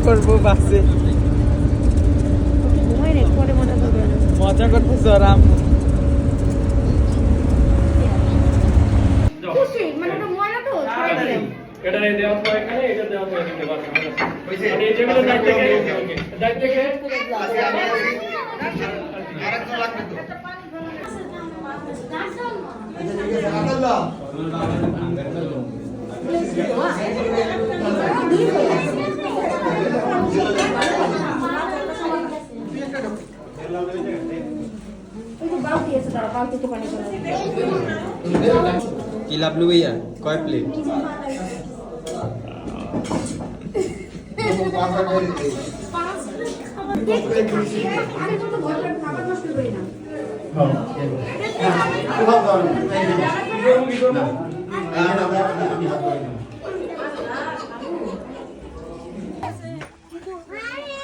করবো বাসে। মজা করতেছ আরাম। এটা দেওয়া তো এখানে, এটা দেওয়া তো এখানে বাস মানে এই যেগুলো দায়িত্ব কে আরেকজন লাগবে তো। কি লাভ লু ভাইয়া, কয় প্লেট?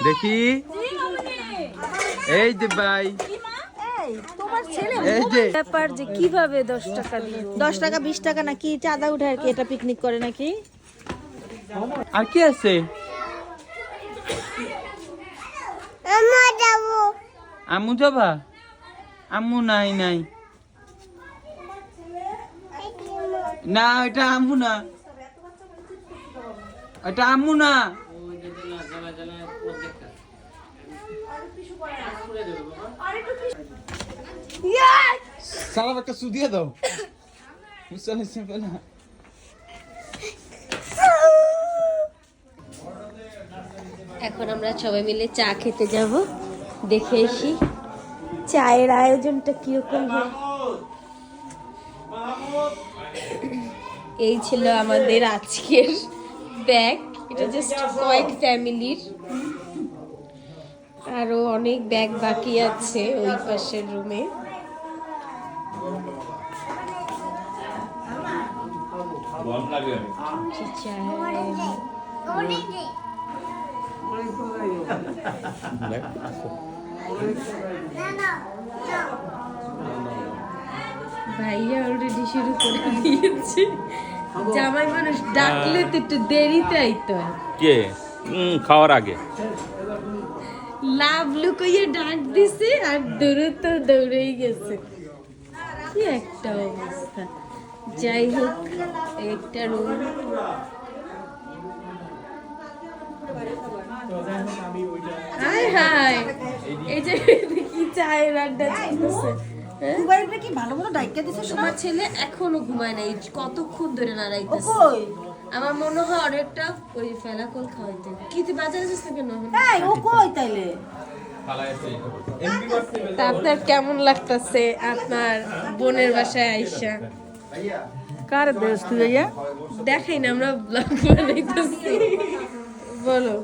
দেখি এই যে ভাই, তোমার ছেলে এই যে ব্যাপার যে কিভাবে 10 টাকা দিল, 10 টাকা 20 টাকা নাকি চাঁদা উঠায় কি এটা পিকনিক করে নাকি? আর কি আছে? আম্মু যাবা? আম্মু নাই নাই না, এটা আম্মু না, এটা আম্মু না। সারা একটা সুদিয়ে দাও। এখন আমরা সবাই মিলে চা খেতে যাব, দেখে আসি চায়ের আয়োজনটা কিরকম হয়। এই ছিল আমাদের আজকের ব্যাগ, এটা জাস্ট কয়েক ফ্যামিলির, আরো অনেক ব্যাগ বাকি আছে ওই পাশের রুমে। ভাইয়া অলরেডি শুরু করে দিয়েছে। জামাই মানুষ ডাকলে তো একটু দেরিতে আইতো। কে খাওয়ার আগে লাভ লুকিয়ে ডাক দিছে আর দৌড়ে তো দৌড়েই গেছে। কি একটা অবস্থা। যাই হোক, একটা রুম। হাই হাই, এই যে কি চায়ের আড্ডা চলতেছে। কি ভালো মতো ডাইকা দিছে। তোমার ছেলে এখনো ঘুমায় নাই, কতক্ষণ ধরে নাড়াইতেছে। আমার মনে হয় অনেকটা ওই ফেলাকল খাওয়াইতে। কি তুই বাজারে যাস না কেন? এই ও কই তাইলে? তা আপনার কেমন লাগতেছে আপনার বোনের বাসায় আইসা? কার দেশ তুই ভাইয়া? দেখাই না, আমরা ব্লগ বানাইতেছি। বলো,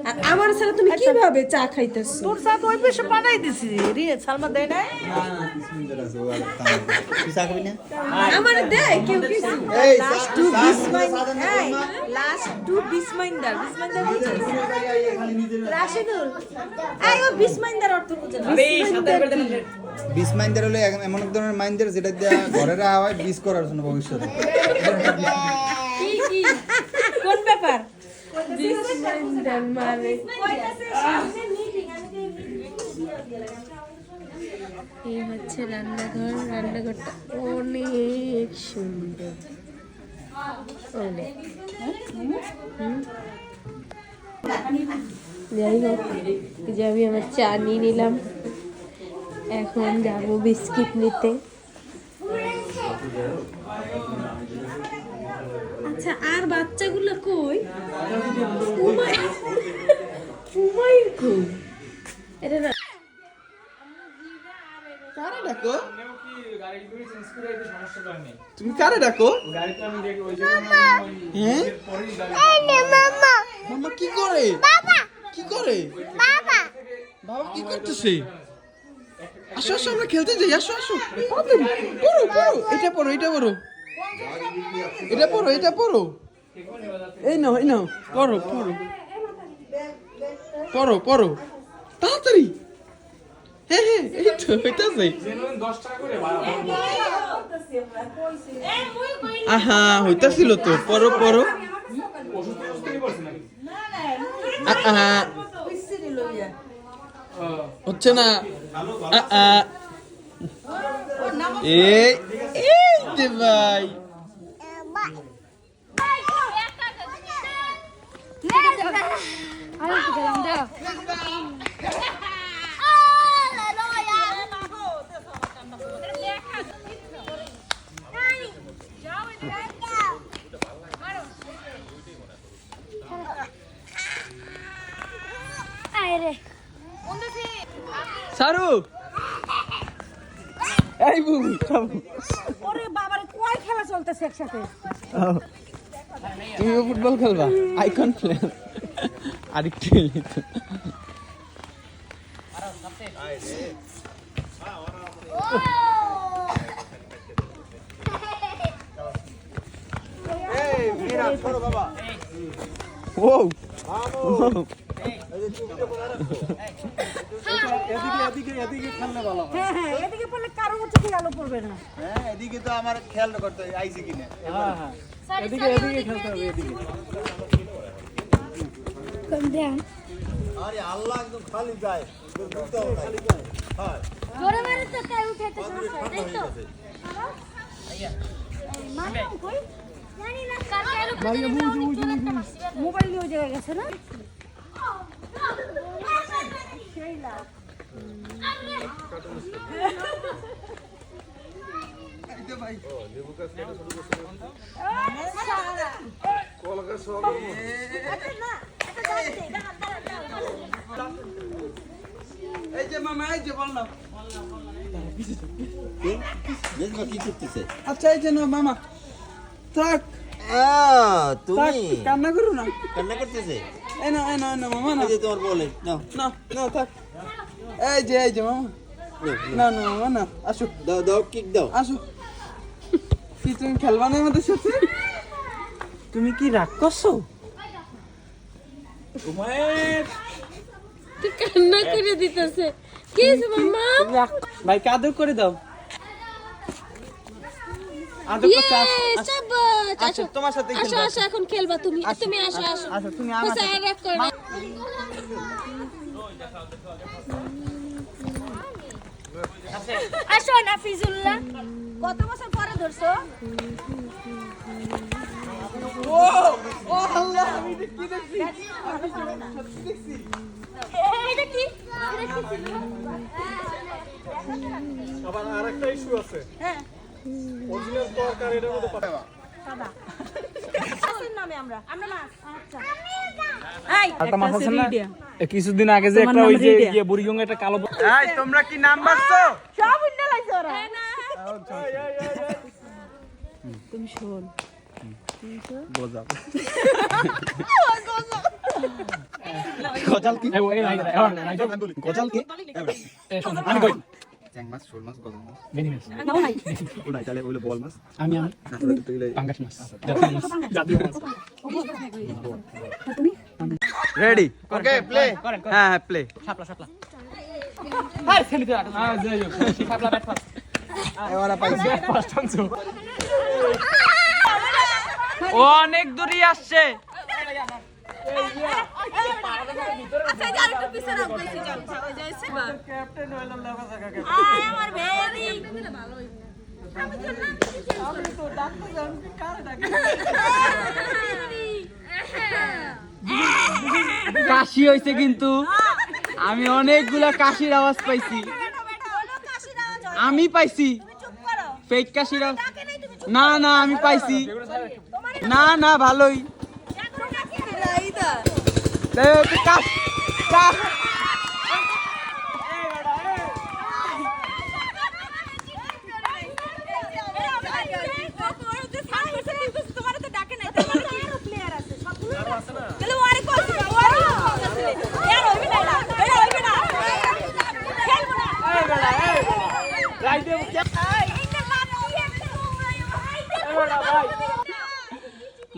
আর আমার ছাড়া তুমি কিভাবে চা খাইতেছো? তোর সাথ ওই পেশে বানাই দিছি রে, সালমা দেয় না? আমার দেয় কেউ কিছু। লাস্ট টু বিসমাইন্দার, এই লাস্ট টু বিসমাইন্দার, বিসমাইন্দার বুঝছিস? রাশিদুল, এই ও বিসমাইন্দার অর্থ বুঝছ না? বিষ মাইন্ডার হলো এমন এক ধরনের মাইন্ডার যেটা দিয়ে ঘরে রাখা হয় বিষ করার জন্য ভবিষ্যতে। কি কি কোন ব্যাপার? বিসমাইন্দার মানে এই হচ্ছে রান্নাঘর। রান্নাঘরটা অনেক সুন্দর, অনেক। যাই হোক, যে আমি আমার চা নিয়ে নিলাম, এখন যাবো বিস্কিট নিতে। আচ্ছা, আর বাচ্চাগুলো কই? উমাইর কই? এটা না, কারে ডাকো? তুমি কারে ডাকো? হ্যাঁ? মামা কি করে? কি করে? বাবা কি করতেছে? আসো আসো, আমরা খেলতে যাই। আসো আসো, পড়ো পড়ো, এটা পড়ো, এটা পড়ো, এটা পড়ো, এটা পড়ো, এই নাও এই নাও, পড়ো পড়ো পড়ো পড়ো তাড়াতাড়ি। হ্যাঁ হ্যাঁ, এই তো হইতাছে। আহা, হইতাছিল তো। পড়ো পড়ো। হচ্ছে না এই এই যে ভাই সারু এই বুবু ওরে বাবারে কয় খেলা চলতেছে একসাথে তুমিও ফুটবল খেলবা আইকন প্লেয়ার আরেকটু ও হ্যাঁ হ্যাঁ এদিকে পড়লে কারো চোখে আলো পড়বে না হ্যাঁ এদিকে তো আমার খেয়াল করতে হয় আইছে কিনা এদিকে খেলতে হবে এদিকে আরে আল্লাহ একদম খালি যায় মোবাইল নিয়ে ওই জায়গায় গেছে না এই যে মামা এই যে বললাম কি করতেছে আচ্ছা এই যে না মামা থাক তুমি কান্না করো না কান্না করতেছে এই না মামা না এই যে তোমার বলে নাও না না থাক এই যে মামা না না মামা না আসো দাও দাও কিক দাও আসো কি তুমি খেলবা না আমাদের সাথে তুমি কি রাগ করছো তুই কান্না করে দিতেছে কি হয়েছে মাম্মা ভাই আদর করে দাও আদর ইয়ে করতে সাবাস আসো তোমার সাথে আসো আসো এখন খেলবা তুমি তুমি আসো আসো আসো তুমি আমার কোসা সাথে রাগ করে না। আসো নাফিজুল্লাহ কত বছর পরে ধরছো ও আল্লাহ আমি এটা কি দেখছি এটা কি আবার আরেকটা ইস্যু আছে হ্যাঁ অরিজিনাল তরকার এটার মধ্যে পাঠাবা সাদা মাছের নামে আমরা মাছ আচ্ছা একটা মাছ আছে না কিছুদিন আগে যে একটা ওই যে ইয়ে বুড়িগঙ্গা একটা কালো এই তোমরা কি নাম বাসছো সব উন্না লাইছে ওরা গজাল কি গজাল কি আমি কই চ্যাং মাছ শোল মাছ গলদা মাছ বেনি মাছ নাও নাই ওটাই তাহলে ওইলো বল মাছ আমি পাঙ্গাস মাছ জাতীয় মাছ রেডি ওকে প্লে হ্যাঁ হ্যাঁ প্লে শাপলা শাপলা হাই ছেলে তো যাই হোক শাপলা ব্যাট ফাস্ট এবারে পাইছি ব্যাট ফাস্ট আনছো ও অনেক দূরে আসছে আচ্ছা যার একটু পিছনে রাখতেছি যাও ওই যাইছে ক্যাপ্টেন হইলাম না ফাঁকা আয় আমার ভেরি আমি তো না আমি তো ডাক্তার জানি কার ডাক্তার কাশি হইছে কিন্তু আমি অনেকগুলা কাশির আওয়াজ পাইছি আমি পাইছি ফেক কাশির আওয়াজ না না আমি পাইছি না না ভালোই কাশ কাশ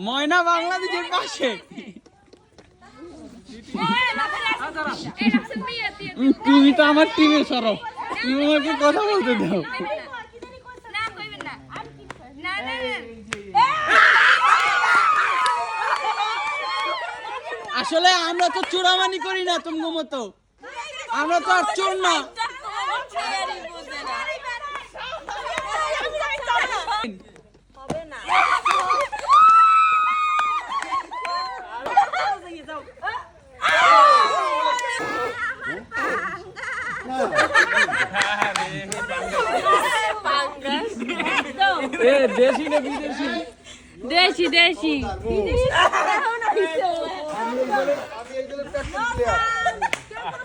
ময়না বাংলাদেশের পাশে তুমি তো আমার টিমের সরব তুমি আমাকে কথা বলতে দাও আসো আসলে আমরা তো চোরামানি করি না তোমার মতো, আমরা তো আর চোর না। দেশি না বিদেশি? দেশি দেশি।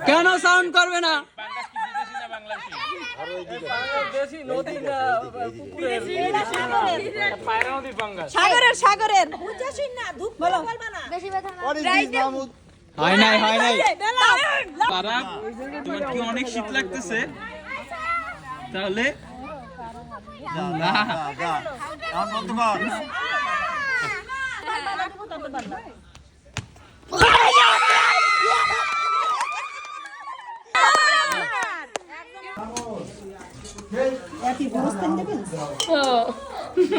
কেন সাউন্ড করবে না? দেশি নদী না পুকুরের? পায়রা নদীর পাঙ্গাস। সাগরের সাগরের বুঝাছিস না ধূপ বলবা না হয় নাই তারা, তোমার কি অনেক শীত লাগতেছে? তাহলে না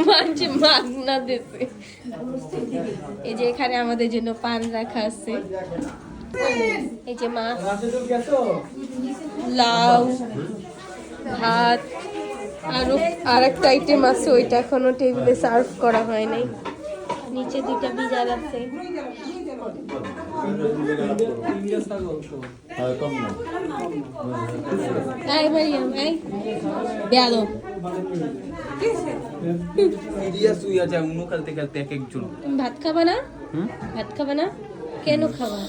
মাঝে মাগনা দিছে। এই যে এখানে আমাদের জন্য পান রাখা আছে, এই যে মাছ, লাউ, ভাত, আর একটা আইটেম আছে, ওইটা এখনো টেবিলে সার্ভ করা হয় নাই। নিচে দুইটা বিজার আছে। আই মারিয়াম আই বেয়াদব। ভাত খাবা না? ভাত খাবা না? কেন খাবা?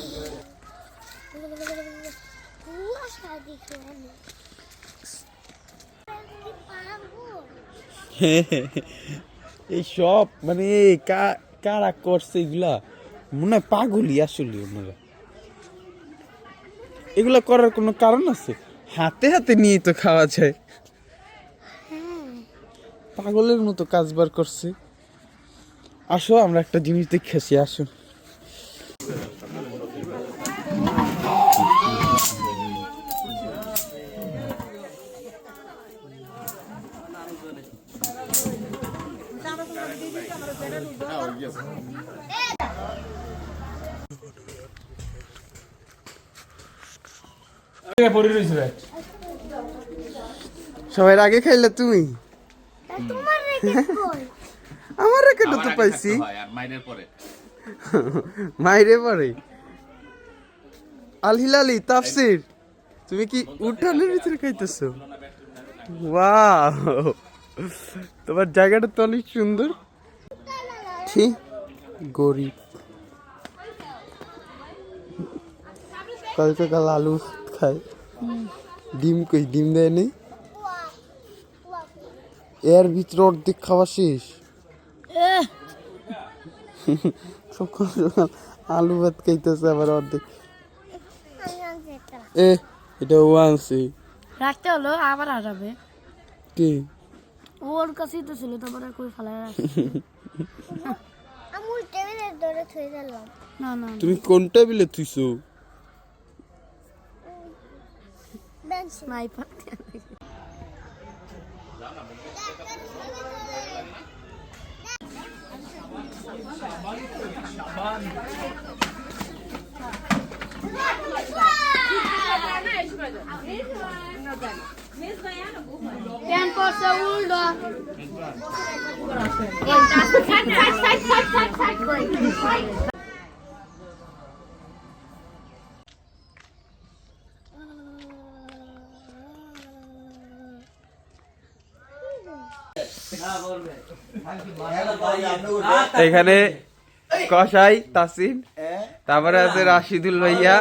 এই সব মানে কারা করছে এগুলা, মনে হয় পাগলই আসলে ওনারা। এগুলা করার কোনো কারণ আছে? হাতে হাতে নিয়ে তো খাওয়া যায়, পাগলের মতো কাজবার করছে। আসো আমরা একটা জিনিস দেখেছি, আসো। সবাই আগে খাইলে তুমি? আমার রেখেটা তো পাইছি মাইরে পরে। আল হিলালি তাফসির, তুমি কি উঠানের ভিতরে খাইতেছো? ওয়াও, তোমার জায়গাটা তো অনেক সুন্দর। ঠিক গরিব, কালকে কাল আলু খায়, ডিম কই? ডিম দেয় নেই, এর ভিতরে অর্ধেক খাওয়া শেষ। সকাল সকাল আলু ভাত খাইতেছে আবার অর্ধেক। এটা ও আনছে, রাখতে হলো আবার হারাবে। কি ওর কাছেই তো ছিল, তারপরে কই ফেলা আমুল টেবিলের ধরে থই দিলাম। না না তুমি কোন টেবিলে থুইছো? বেঞ্চ মাই পাতে প্যান করছে উল্টো এখানে কসাই তাসিন, তারপরে আছে রাশিদুল ভাইয়া।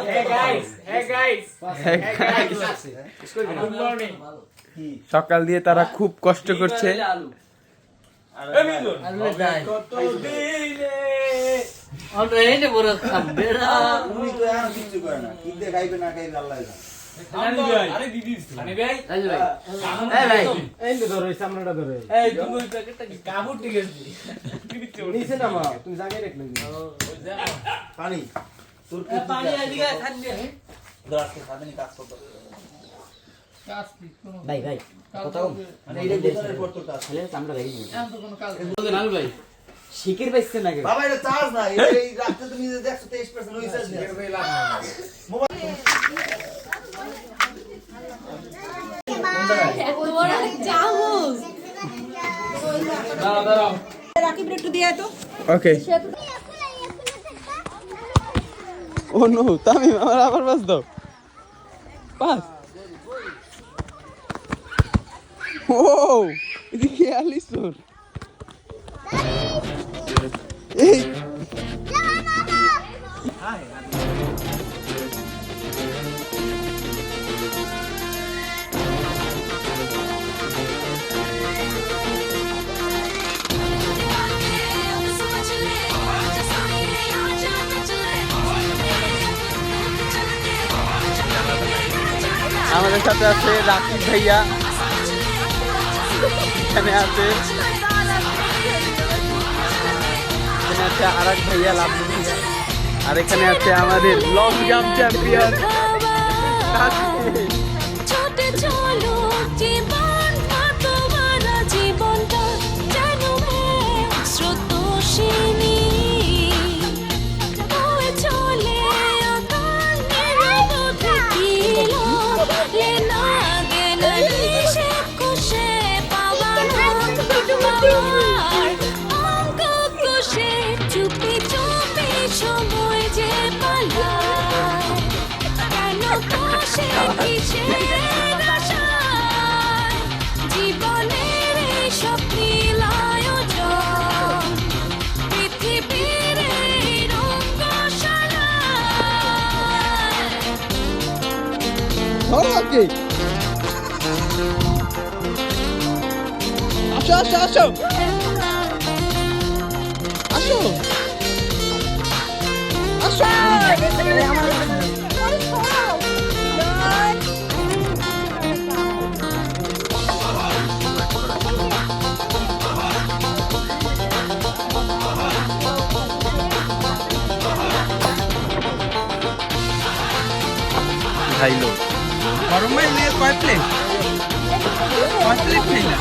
সকাল দিয়ে তারা খুব কষ্ট করছে। শিকির পাইছে না কেউ। বাবা এটা চার্জ না এই রাতে তুমি যে দেখছো 23% ওই চার্জ রাকিবের একটু দিয়ে তো ওকে ও নো তামিম আমার আবার পাস দাও পাস ও এদিকে আলিসুর এই আমাদের সাথে আছে রাকিব ভাইয়া, এখানে আছে আরেক ভাইয়া লাভলু ভাইয়া, আর এখানে আছে আমাদের লং জাম্প চ্যাম্পিয়ন ছোটে চলো জীবন তোমার জীবনটা যেন স্রোতস্বিনী বয়ে চলে আকাশের মধ্যে কিলো না গেল সে কোষে পাওয়ানো তোমার অঙ্ক কোষে চুপি চুপি সময় যে পালায় কেন কোষে কিসের আশায় জীবনের এই স্বপ্নিল আয়োজন পৃথিবীর এই রঙ্গশালায় ওকে আসো আসো আসো আসো আসো খাইলো গরম ভাই নিয়ে কয় প্লেট খাইলা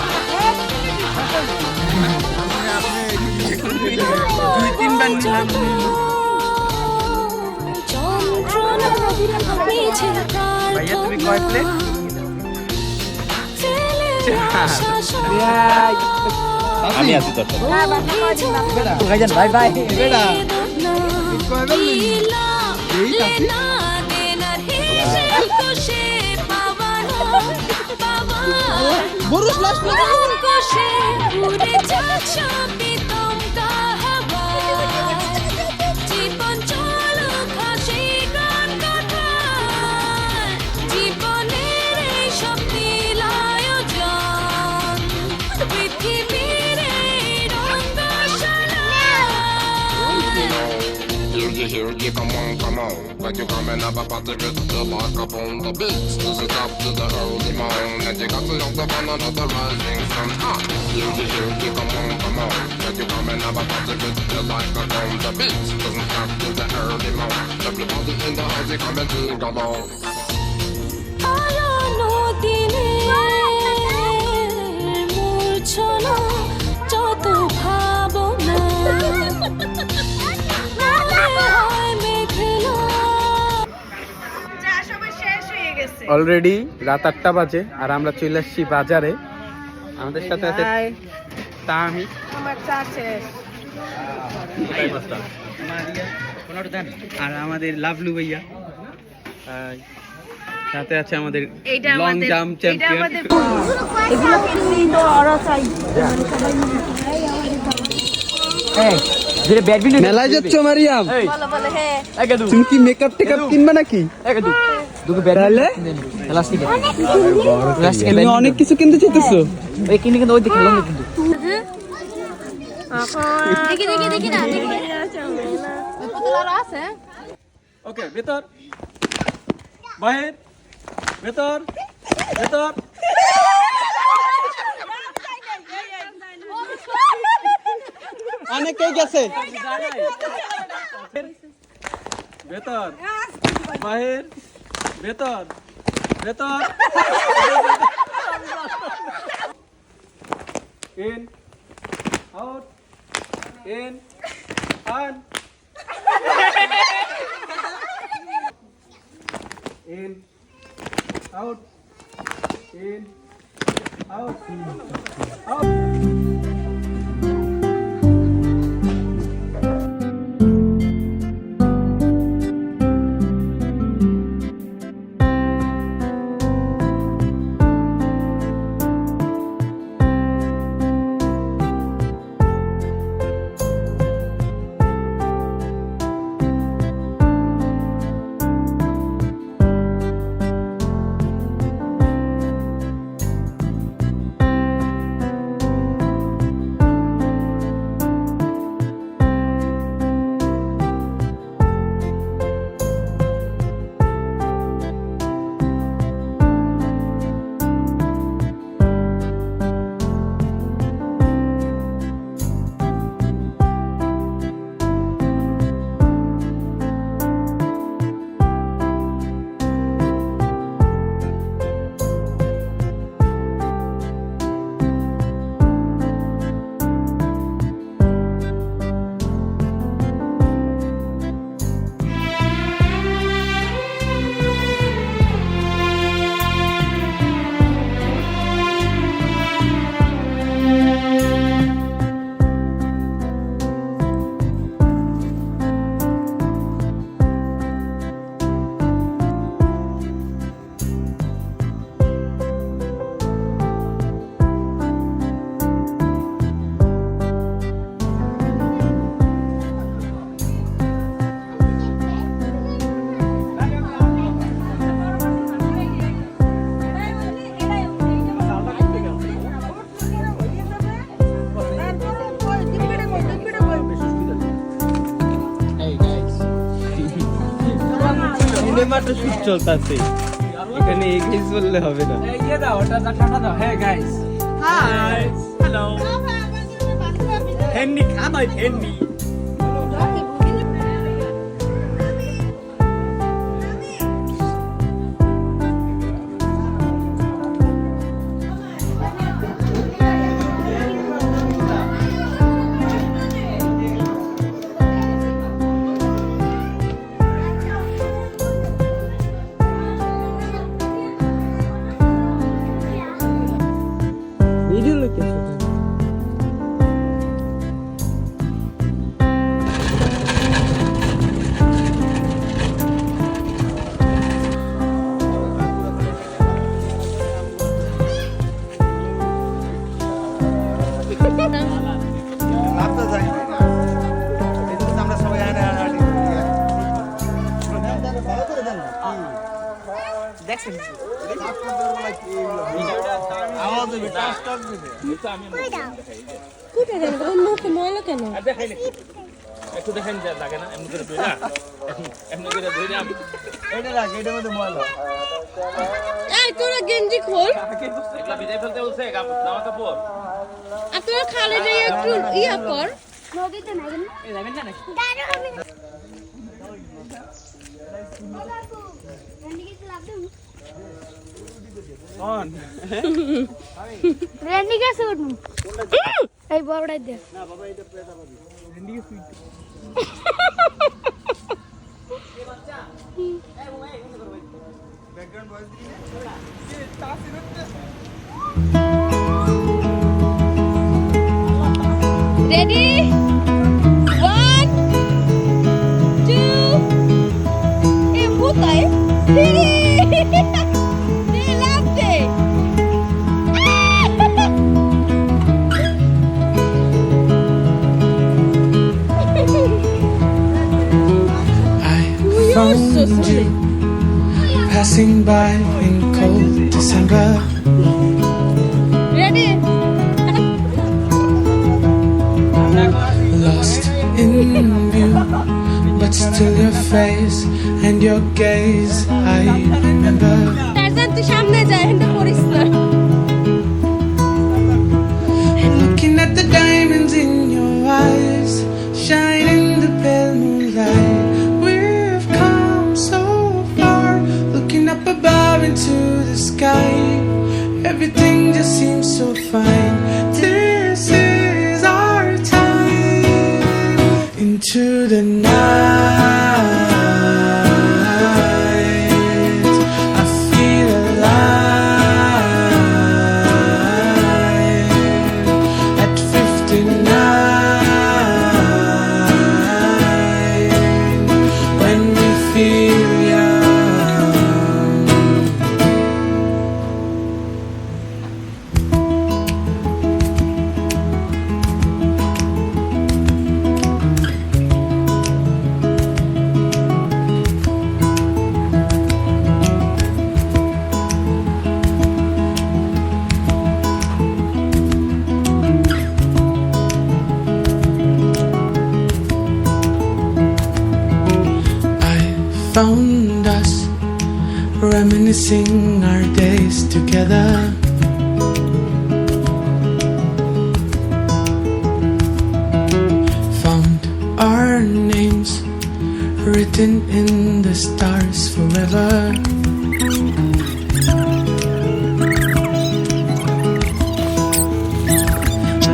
দুই তিনবার নিলাম ভাইয়া তুমি কয় প্লেট আমি আছি তোর সাথে ভাইজান বাই বাই। বেটা কয় বার এই কাছে বরুস লাস্ট জীবন চলো খাসি গান কাটায় জীবনের এই স্বপ্নিল আয়োজন পৃথিবীর এই রঙ্গশালায় Here, come on, like you're coming up about the rhythm, the lock up on the beats. This is up to the early morning, and you got to know the fun of the rising sun. Here, come on, like you're coming up about the rhythm, the lock up on the beats. Doesn't stop to the early morning. Everybody in the house, they coming to come on. আলো দিনের মূর্ছনা যত ভাবনা already রাত 8টা বাজে আর আমরা চলে আসছি বাজারে। আমাদের সাথে আছে তামি, আমার চা শেষ। আর আমাদের লাভলু ভাইয়া, আর সাথে আছে আমাদের লং জাম্প চ্যাম্পিয়ন। এগুলো কিন্তু ওরা চাই মেলায় যাচ্ছ মারিয়াম? বলো বলো হ্যাঁ তুমি কি মেকআপ টেকআপ কিনবা নাকি? তাহলে তুমি অনেক কিছু কিনতে চাইতেছো? দেখি না আছে ওকে, ভেতর বাহির, ভেতর ভেতর। অনেকেই গেছে, ভেতর বাহির, ভেতর ভেতর, in out. In. On. In. Out. In. Out. Out. সিনেমাটা শুট চলতেছে এখানে এগিয়ে বললে হবে না ইয়ে দাও ওটা ঠান্ডা দাও হ্যাঁ গাইস হাই হ্যালো ফেন্নি খাবাই ফেন্নি ভিডিও লোকে লাভ তো যায় এই জন্য আমরা সবাই হাঁটাহাঁটি ভালো করে দেন দেখছেন আওয়াজ হবে টাস টাস দিবে কোথায় দেন ওর মুখে ময়লা কেন দেখাই না একটু দেখেন যা লাগে না এমনি করে ধরে এমনি করে ধরে আমি এটা রাখ এটার মধ্যে ময়লা এই তোরা গেঞ্জি খোল এগুলা বিদায় ফেলতে বলছে জামা কাপড় আর তোরা খালে যাই একটু ইয়া কর নদীতে নাগেন এই যাবেন না নাকি দাঁড়াও আমি রন্ডিকে লাভ দেব অন রন্ডি কাছে উঠু এই বড়টাই দে না বাবা এটা পেটা পাবি এন্ডিকে সুই ব্যাকগ্রাউন্ড ভয়েস রেডি 1 2 এ কোথায় লাভতে found you passing by in cold December. Ready Lost in view, but still your face and your gaze I remember. Tarzan তুই সামনে যা এন্ড করিস না Looking at the diamonds in your eyes, shining the pale moonlight. We've come so far, looking up above into the sky. Everything just seems so fine. This is our time. found us, reminiscing our days together. Found our names written in the stars forever.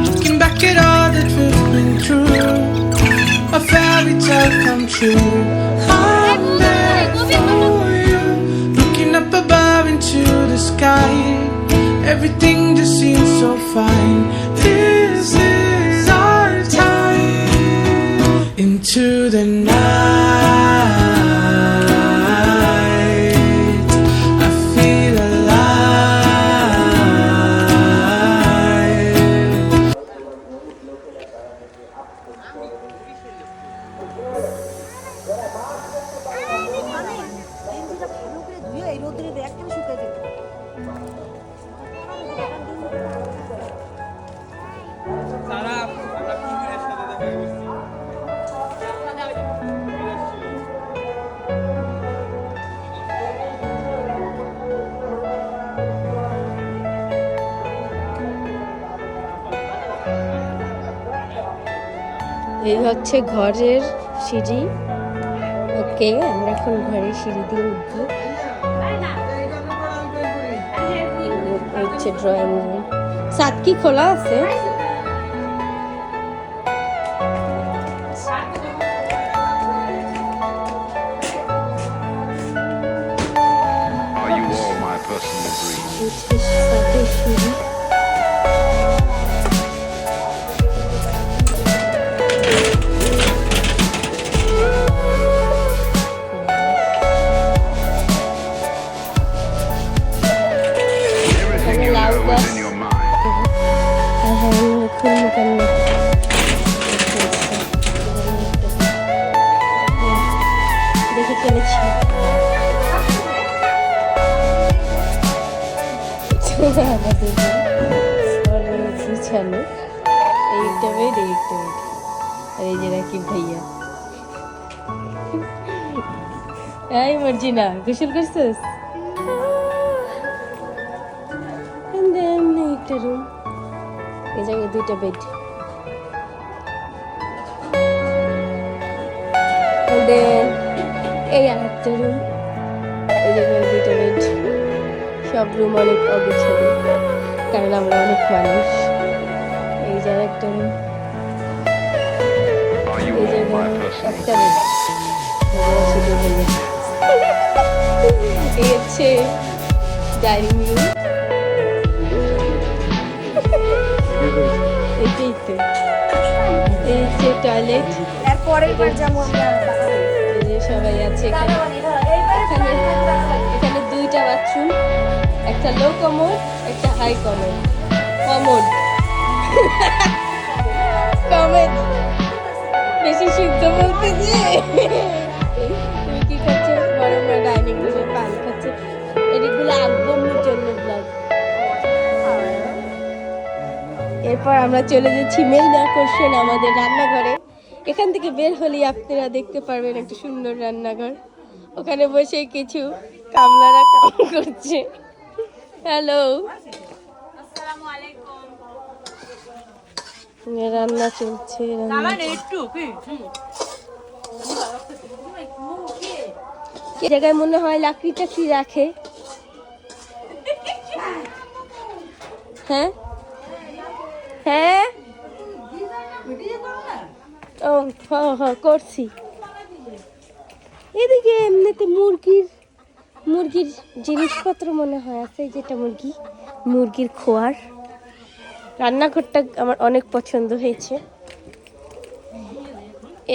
Looking back at all that we've been through, a fairy tale come true. I'm there for you, looking up above into the sky. Everything just seems so fine. This is our time. Into the night, I feel alive. এই রোদ্রে দেখ কেন শুকাই দেবে এই হচ্ছে ঘরের সিঁড়ি। ওকে, আমরা এখন ঘরের সিঁড়ি দিয়ে উঠবো। এই হচ্ছে ড্রয়িং রুম। ছাদ কি খোলা আছে? Are you all my personal dreams? এই হচ্ছে ছাদের সিঁড়ি। Everything you loud know is bus. in your mind. খুলবো কেন? দেখে ফেলেছি। আমাদের গুছানো এইটা বেড এইটা বেড। আর এই যে রাকিব ভাইয়া। এই মর্জিনা, গোসল করছিস? একটা রুম, এই জায়গায় দুইটা বেড। এই আর একটা রুম, এই জায়গায় দুইটা বেড। সব রুম অনেক অগোছালো, কারণ আমরা অনেক মানুষ। এই যে একটা রুম, Are you এই all my জায়গায় personal একটা বেড। এই হচ্ছে ডাইনিং রুম। এইটাই তো, এই হচ্ছে টয়লেট। এর পরের বার যাবো আমরা এই যে সবাই আছে এখানে। এখানে এখানে দুইটা বাথরুম, একটা লো কমোড, একটা হাই কমোড। কমোড কমোড বেশি শুদ্ধ বলতে যে তুমি কি খাচ্ছ? বড় বড় ডাইনিং রুমে পান খাচ্ছে। এগুলো আব্বুর জন্য ব্লগ। এরপর আমরা চলে যাচ্ছি মেইন আকর্ষণ আমাদের রান্নাঘরে। এখান থেকে বের হলেই আপনারা দেখতে পারবেন একটা সুন্দর রান্নাঘর। ওখানে বসে কিছু কামলারা কাম করছে। হ্যালো, রান্না চলছে। এই জায়গায় মনে হয় লাকড়ি টাকড়ি রাখে। হ্যাঁ হ্যাঁ, ও হ্যাঁ করছি। এদিকে এমনিতে মুরগির জিনিসপত্র মনে হয় আছে, যেটা মুরগির খোয়ার। রান্নাঘরটা আমার অনেক পছন্দ হয়েছে।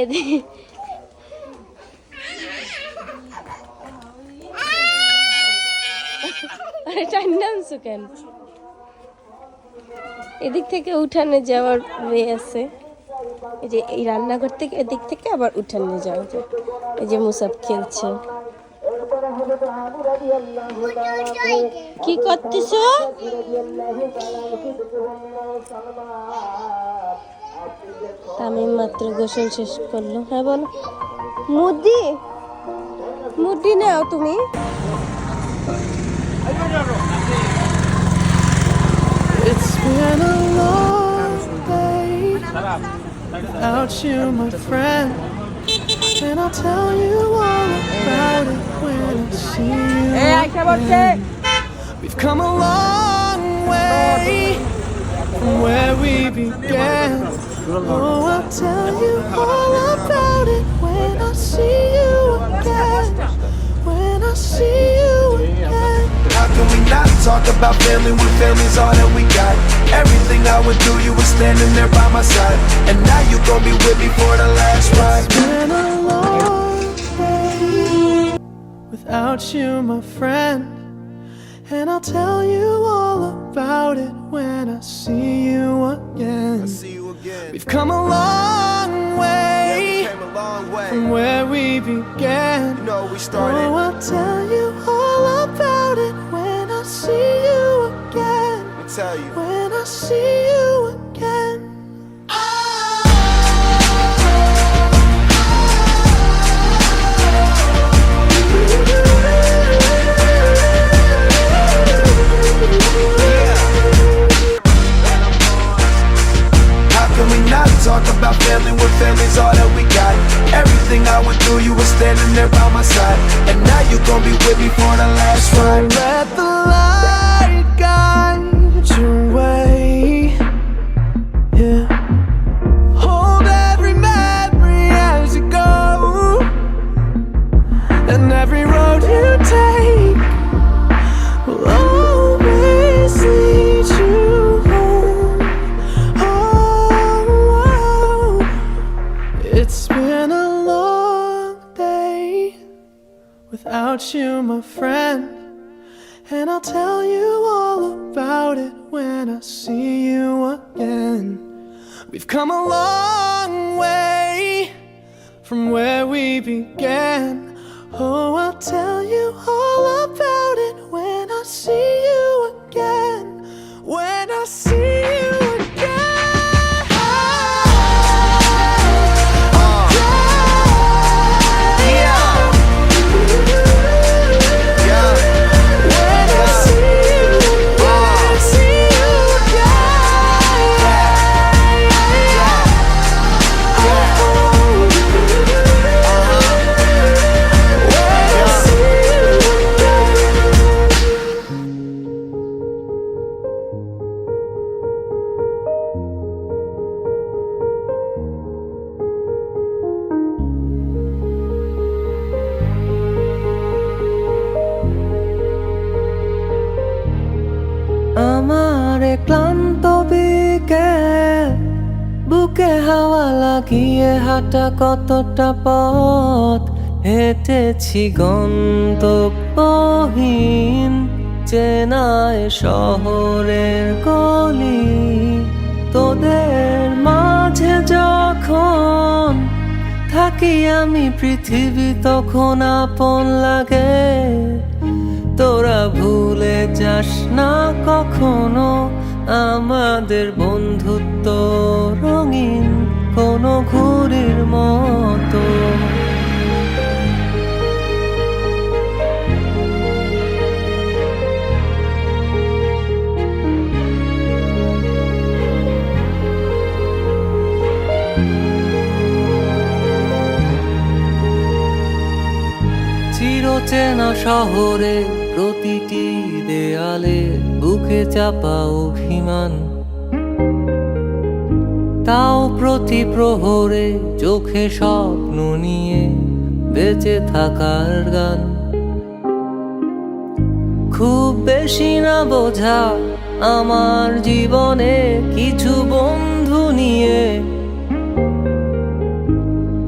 এদিকে আরে টান্না আনছো কেন? এদিক থেকে উঠানে যাওয়ার ওয়ে আছে। এই যে এই রান্নাঘর থেকে এদিক থেকে আবার উঠানে যাওয়া যায়। এই যে মুসাব খেলছে। কি করতেছ? তামিম মাত্র গোসল শেষ করলো। হ্যাঁ বলো মুদি, মুটি নাও তুমি। It's been a long day without you, my friend. And I'll tell you all about it when I see you again. We've come a long way from where we began. Oh, I'll tell you all about it when I see you again. When I see you again. How can we not talk about family when family's all that we got? Everything I would do, you were standing there by my side. And now you gon' be with me for the last ride. It's been a long day without you, my friend. And I'll tell you all about it when I see you again. We've come a long way from where we began. Oh, I'll tell you all about it when I see you again. When I see you again. Talk about family when family's all that we got. Everything I went through, you were standing there by my side. And now you gon' be with me for the last ride. Let the light guide your way. Yeah. Hold every memory as you go, and every road you take will always lead you home. Oh, it's been a long day without you, my friend. And I'll tell you all about it when I see you again. We've come a long way from where we began. Oh, I'll tell you all about it when I see you again. When I see you again. আমার ক্লান্ত বিকেল, বুকে হাওয়া লাগিয়ে হাঁটা কতটা পথ হেঁটেছি গন্তব্যহীন চেনায় শহরের গলি। তোদের মাঝে যখন থাকি আমি পৃথিবী তখন আপন লাগে। তোরা ভুলে যাস না কখনো আমাদের বন্ধুত্ব রঙিন কোনো ঘুড়ির মতো। চিরচেনা শহরে প্রতিটি দেয়ালে বুকে চাপা অভিমান, তাও প্রতি প্রহরে চোখে স্বপ্ন নিয়ে বেঁচে থাকার গান। খুব বেশি না বোঝা আমার জীবনে কিছু বন্ধু নিয়ে